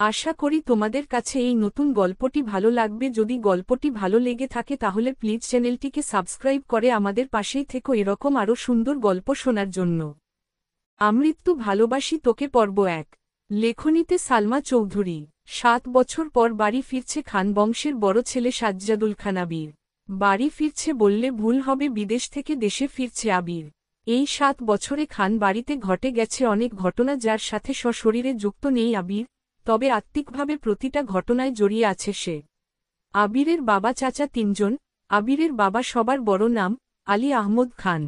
আশা করি তোমাদের কাছে এই নতুন গল্পটি ভালো লাগবে। যদি গল্পটি ভালো লেগে থাকে তাহলে প্লিজ চ্যানেলটিকে সাবস্ক্রাইব করে আমাদের পাশেই থেকো এরকম আরও সুন্দর গল্প শোনার জন্য। আমৃত্যু ভালোবাসি তোকে পর্ব 1। লেখনীতে সালমা চৌধুরী। 7 বছর পর বাড়ি ফিরছে খান বংশের বড় ছেলে সাজ্জাদুল খান আবির। বাড়ি ফিরছে বললে ভুল হবে, বিদেশ থেকে দেশে ফিরছে আবির। এই 7 বছরে খান বাড়িতে ঘটে গেছে অনেক ঘটনা, যার সাথে সশরীরে যুক্ত নেই আবির, তবে আত্মিকভাবে প্রতিটা ঘটনায় জড়িয়ে আছে সে। আবিরের বাবা চাচা 3 জন। আবিরের বাবা সবার বড় নাম আলী আহমদ খান।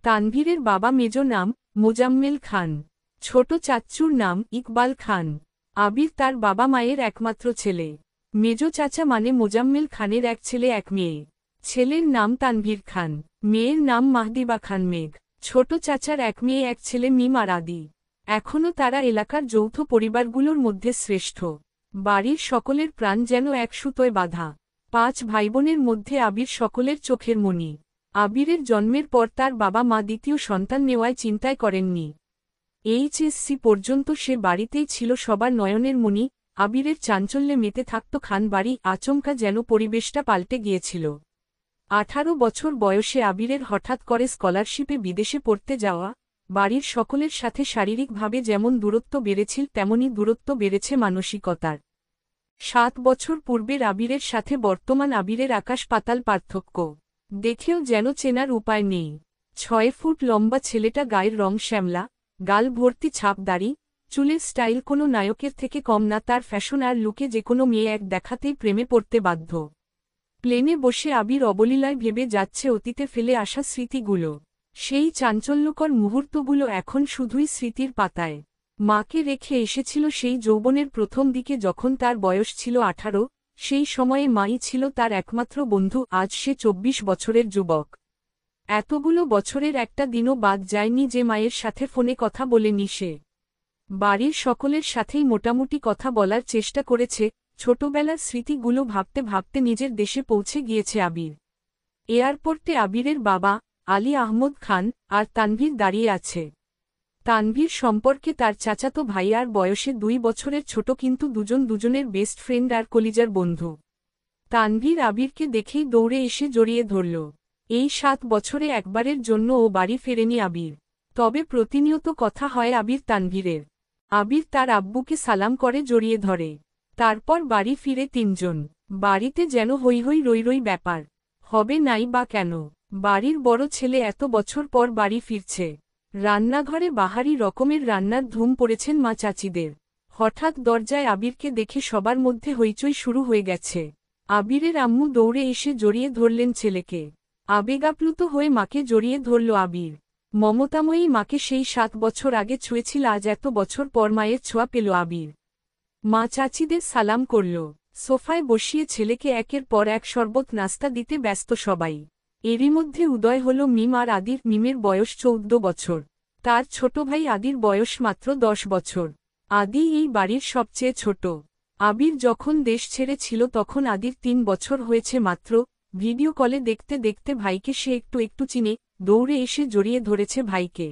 তানভীরের বাবা মেজ নাম মোজাম্মেল খান। ছোট চাচ্চুর নাম ইকবাল খান। আবির তার বাবা মায়ের একমাত্র ছেলে। মেজ চাচা মানে মোজাম্মেল খানের এক ছেলে এক মেয়ে। ছেলের নাম তানভীর খান, মেয়ের নাম মাহদিবা খান মেঘ। ছোট চাচার এক মেয়ে এক ছেলে মিম আর আদি। এখনও তারা এলাকার যৌথ পরিবারগুলোর মধ্যে শ্রেষ্ঠ। বাড়ির সকলের প্রাণ যেন এক সুতোয় বাঁধা। 5 ভাইবোনের মধ্যে আবির সকলের চোখের মণি। আবিরের জন্মের পর তার বাবা মা দ্বিতীয় সন্তান নেওয়ায় চিন্তায় করেননি। এইচএসসি পর্যন্ত সে বাড়িতেই ছিল সবার নয়নের মণি। আবিরের চাঞ্চল্যে মেতে থাকত খান বাড়ি। আচমকা যেন পরিবেশটা পাল্টে গিয়েছিল। 18 বছর বয়সে আবিরের হঠাৎ করে স্কলারশিপে বিদেশে পড়তে যাওয়া। বাড়ির সকলের সাথে শারীরিকভাবে যেমন দূরত্ব বেড়েছিল তেমনই দূরত্ব বেড়েছে মানসিকতার। 7 বছর পূর্বের আবিরের সাথে বর্তমান আবিরের আকাশ পাতাল পার্থক্য। দেখেও যেন চেনার উপায় নেই। 6 ফুট লম্বা ছেলেটা, গায়ের রং শ্যামলা, গাল ভর্তি ছাপ দাড়ি, চুলের স্টাইল কোনো নায়কের থেকে কম না। তার ফ্যাশন আর লুকে যেকোনো মেয়ে এক দেখাতেই প্রেমে পড়তে বাধ্য। প্লেনে বসে আবির অবলীলায় ভেবে যাচ্ছে অতীতে ফেলে আসা স্মৃতিগুলো। সেই চাঞ্চল্যকর মুহূর্তগুলো এখন শুধুই স্মৃতির পাতায়। মাকে রেখে এসেছিল সেই যৌবনের প্রথম দিকে, যখন তার বয়স ছিল 18। সেই সময়ে মাই ছিল তার একমাত্র বন্ধু। আজ সে 24 বছরের যুবক। এতগুলো বছরের একটা দিনও বাদ যায়নি যে মায়ের সাথে ফোনে কথা বলেনি সে। বাড়ির সকলের সাথেই মোটামুটি কথা বলার চেষ্টা করেছে। ছোটবেলার স্মৃতিগুলো ভাবতে ভাবতে নিজের দেশে পৌঁছে গিয়েছে আবির। এয়ারপোর্টে আবিরের বাবা আলী আহমদ খান আর তানভীর দাঁড়িয়ে আছে। তানভীর সম্পর্কে তার চাচাতো ভাই আর বয়সে 2 বছরের ছোট, কিন্তু দুজন দুজনের বেস্ট ফ্রেন্ড আর কলিজার বন্ধু। তানভীর আবিরকে দেখেই দৌড়ে এসে জড়িয়ে ধরল। এই 7 বছরে একবারের জন্য ও বাড়ি ফেরেনি আবির, তবে প্রতিনিয়ত কথা হয় আবির তানভীরের। আবির তার আব্বুকে সালাম করে জড়িয়ে ধরে। তারপর বাড়ি ফিরে 3 জন। বাড়িতে যেন হৈ হৈ রই রই ব্যাপার। হবে নাই বা কেন? বাড়ির বড় ছেলে এত বছর পর বাড়ি ফিরছে। রান্নাঘরে বাহারি রকমের রান্নার ধুম পড়েছেন মা চাচিদের। হঠাৎ দরজায় আবিরকে দেখে সবার মধ্যে হইচই শুরু হয়ে গেছে। আবিরের আম্মু দৌড়ে এসে জড়িয়ে ধরলেন ছেলেকে। আবেগাপ্লুত হয়ে মাকে জড়িয়ে ধরল আবির। মমতাময়ী মাকে সেই 7 বছর আগে ছুঁয়েছিল, আজ এত বছর পর মায়ের ছোঁয়া পেল আবির। মা চাচিদের সালাম করল। সোফায় বসিয়ে ছেলেকে একের পর এক শরবত নাস্তা দিতে ব্যস্ত সবাই। এরই মধ্যে উদয় হল মিম আর আদির। মিমের বয়স 14 বছর। তার ছোট ভাই আদির বয়স মাত্র 10 বছর। আদি এই বাড়ির সবচেয়ে ছোট। আবির যখন দেশ ছেড়ে ছিল তখন আদির 3 বছর হয়েছে মাত্র। ভিডিও কলে দেখতে দেখতে ভাইকে সে একটু একটু চিনে। দৌড়ে এসে জড়িয়ে ধরেছে ভাইকে।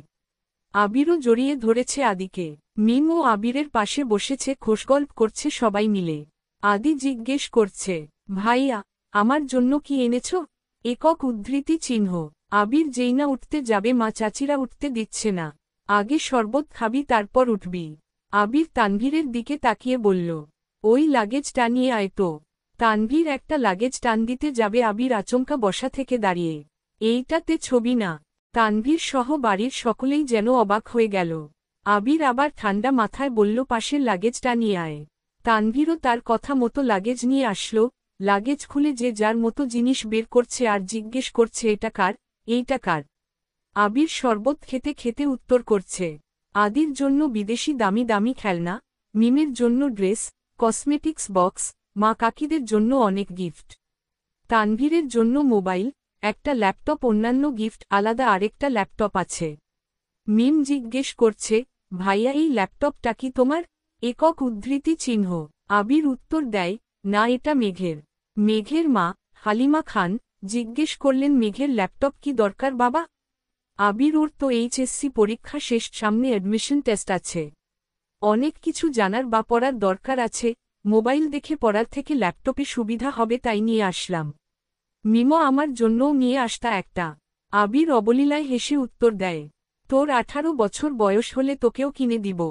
আবিরও জড়িয়ে ধরেছে আদিকে। মিম ও আবিরের পাশে বসেছে, খোশগল্প করছে সবাই মিলে। আদি জিজ্ঞেস করছে, ভাইয়া, আমার জন্য কি এনেছ? একক উদ্ধৃতি চিহ্ন। আবির যেই না উঠতে যাবে মা চাচিরা উঠতে দিচ্ছে না। আগে শরবত খাবি তারপর উঠবি। আবির তানভীরের দিকে তাকিয়ে বলল, ওই লাগেজটা নিয়ে আয় তো। তানভীর একটা লাগেজ টান দিতে যাবে, আবির আচমকা বসা থেকে দাঁড়িয়ে, এইটাতে ছবি না। তানভীর সহ বাড়ির সকলেই যেন অবাক হয়ে গেল। আবির আবার ঠান্ডা মাথায় বলল, পাশের লাগেজটা নিয়ে আয়। তানভীরও তার কথা মতো লাগেজ নিয়ে আসলো। লাগেজ খুলে যে যার মতো জিনিস বের করছে আর জিজ্ঞেস করছে, এটা কার, এইটা কার? আবির শরবত খেতে খেতে উত্তর করছে, আদির জন্য বিদেশি দামি দামি খেলনা, মিমের জন্য ড্রেস, কসমেটিক্স বক্স, মা কাকিদের জন্য অনেক গিফট, তানভীরের জন্য মোবাইল, একটা ল্যাপটপ, অন্যান্য গিফট আলাদা আরেকটা ল্যাপটপ আছে। মিম জিজ্ঞেস করছে, ভাইয়া এই ল্যাপটপটা কি তোমার? একক উদ্ধৃতি চিহ্ন। আবির উত্তর দেয়, না, এটা মেঘের। মেঘের মা হালিমা খান জিজ্ঞেস করলেন, মেঘের ল্যাপটপ কি দরকার বাবা? আবির, ওর তো এইচএসসি পরীক্ষা শেষ, সামনে অ্যাডমিশন টেস্ট আছে। অনেক কিছু জানার বা পড়ার দরকার আছে, মোবাইল দেখে পড়ার থেকে ল্যাপটপে সুবিধা হবে তাই নিয়ে আসলাম। মিমো আমার জন্যও নিয়ে আসতা একটা। আবির অবলীলায় হেসে উত্তর দেয়, তোর 18 বছর বয়স হলে তোকেও কিনে দিব।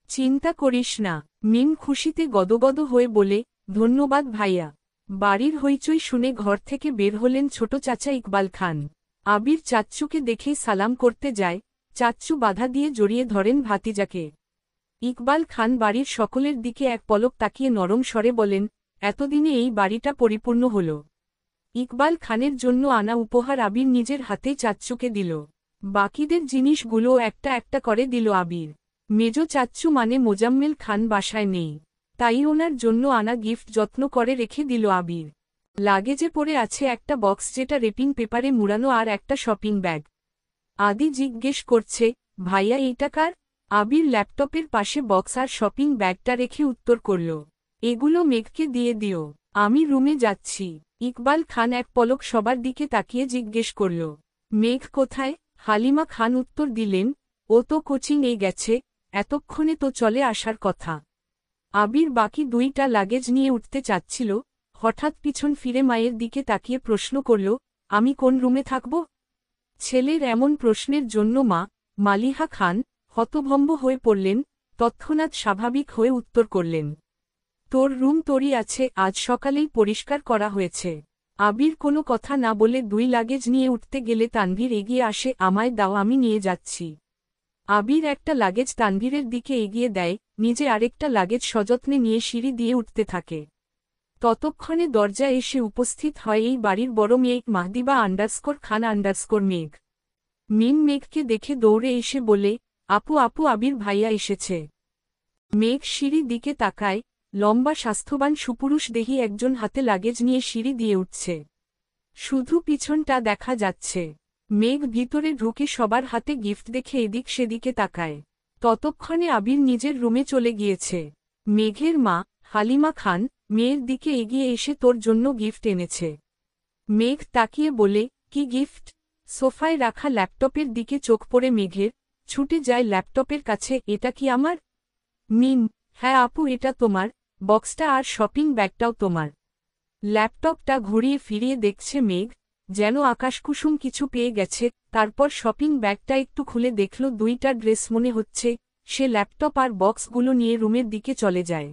চিন্তা করিস না। মিম খুশিতে গদগদ হয়ে বলে, ধন্যবাদ ভাইয়া। বাড়ির হইচই শুনে ঘর থেকে বের হলেন ছোট চাচা ইকবাল খান। আবির চাচ্চুকে দেখেই সালাম করতে যায়, চাচ্চু বাধা দিয়ে জড়িয়ে ধরেন ভাতিজাকে। ইকবাল খান বাড়ির সকলের দিকে এক পলক তাকিয়ে নরম স্বরে বলেন, এতদিনে এই বাড়িটা পরিপূর্ণ হল। ইকবাল খানের জন্য আনা উপহার আবির নিজের হাতেই চাচ্চুকে দিল। বাকিদের জিনিসগুলো একটা একটা করে দিল আবির। মেজ চাচ্চু মানে মোজাম্মেল খান বাসায় নেই, তাই ওনার জন্য আনা গিফট যত্ন করে রেখে দিল আবির। লাগেজে পড়ে আছে একটা বক্স যেটা রেপিং পেপারে মুড়ানো আর একটা শপিং ব্যাগ। আদি জিজ্ঞেস করছে, ভাইয়া এইটা কার? আবির ল্যাপটপের পাশে বক্স আর শপিং ব্যাগটা রেখে উত্তর করল, এগুলো মেঘকে দিয়ে দিও, আমি রুমে যাচ্ছি। ইকবাল খান এক পলক সবার দিকে তাকিয়ে জিজ্ঞেস করল, মেঘ কোথায়? হালিমা খান উত্তর দিলেন, ও তো কোচিংয়ে গেছে, এতক্ষণে তো চলে আসার কথা। আবির বাকি দুইটা লাগেজ নিয়ে উঠতে চাচ্ছিল, হঠাৎ পিছন ফিরে মায়ের দিকে তাকিয়ে প্রশ্ন করল, আমি কোন রুমে থাকব? ছেলের এমন প্রশ্নের জন্য মা, মালিহা খান, হতভম্ব হয়ে পড়লেন, তৎক্ষণাৎ স্বাভাবিক হয়ে উত্তর করলেন, তোর রুম তোরই আছে, আজ সকালেই পরিষ্কার করা হয়েছে। আবির কোনো কথা না বলে দুই লাগেজ নিয়ে উঠতে গেলে তানভীর এগিয়ে আসে, আমায় দাও, আমি নিয়ে যাচ্ছি। আবির একটা লাগেজ তানভীরের দিকে এগিয়ে দেয়, নিজে আরেকটা লাগেজ সযত্নে নিয়ে সিঁড়ি দিয়ে উঠতে থাকে। ততক্ষণে দরজায় এসে উপস্থিত হয় এই বাড়ির বড় মেয়ে মাহদিবা খান মেঘ। মিম মেঘকে দেখে দৌড়ে এসে বলে, আপু আপু, আবির ভাইয়া এসেছে। মেঘ সিঁড়ি দিকে তাকায়, লম্বা স্বাস্থ্যবান সুপুরুষ দেহি একজন হাতে লাগেজ নিয়ে সিঁড়ি দিয়ে উঠছে। শুধু পিছনটা দেখা যাচ্ছে। মেঘ ভিতরে ঢুকে সবার হাতে গিফট দেখে এদিক সেদিকে তাকায়। ততক্ষণে আবির নিজের রুমে চলে গিয়েছে। মেঘের মা, হালিমা খান, মেয়ের দিকে এগিয়ে এসে তোর জন্য গিফট এনেছে। মেঘ তাকিয়ে বলে, কি গিফট? সোফায় রাখা ল্যাপটপের দিকে চোখ পড়ে মেঘের, ছুটে যায় ল্যাপটপের কাছে, এটা কি আমার? মিম, হ্যাঁ আপু, এটা তোমার, বক্সটা আর শপিং ব্যাগটাও তোমার। ল্যাপটপটা ঘুরিয়ে ফিরিয়ে দেখছে মেঘ, যেন আকাশকুসুম কিছু পেয়ে গেছে, তারপর শপিং ব্যাগটা একটু খুলে দেখল দুইটা ড্রেস মনে হচ্ছে। সে ল্যাপটপ আর বক্সগুলো নিয়ে রুমের দিকে চলে যায়।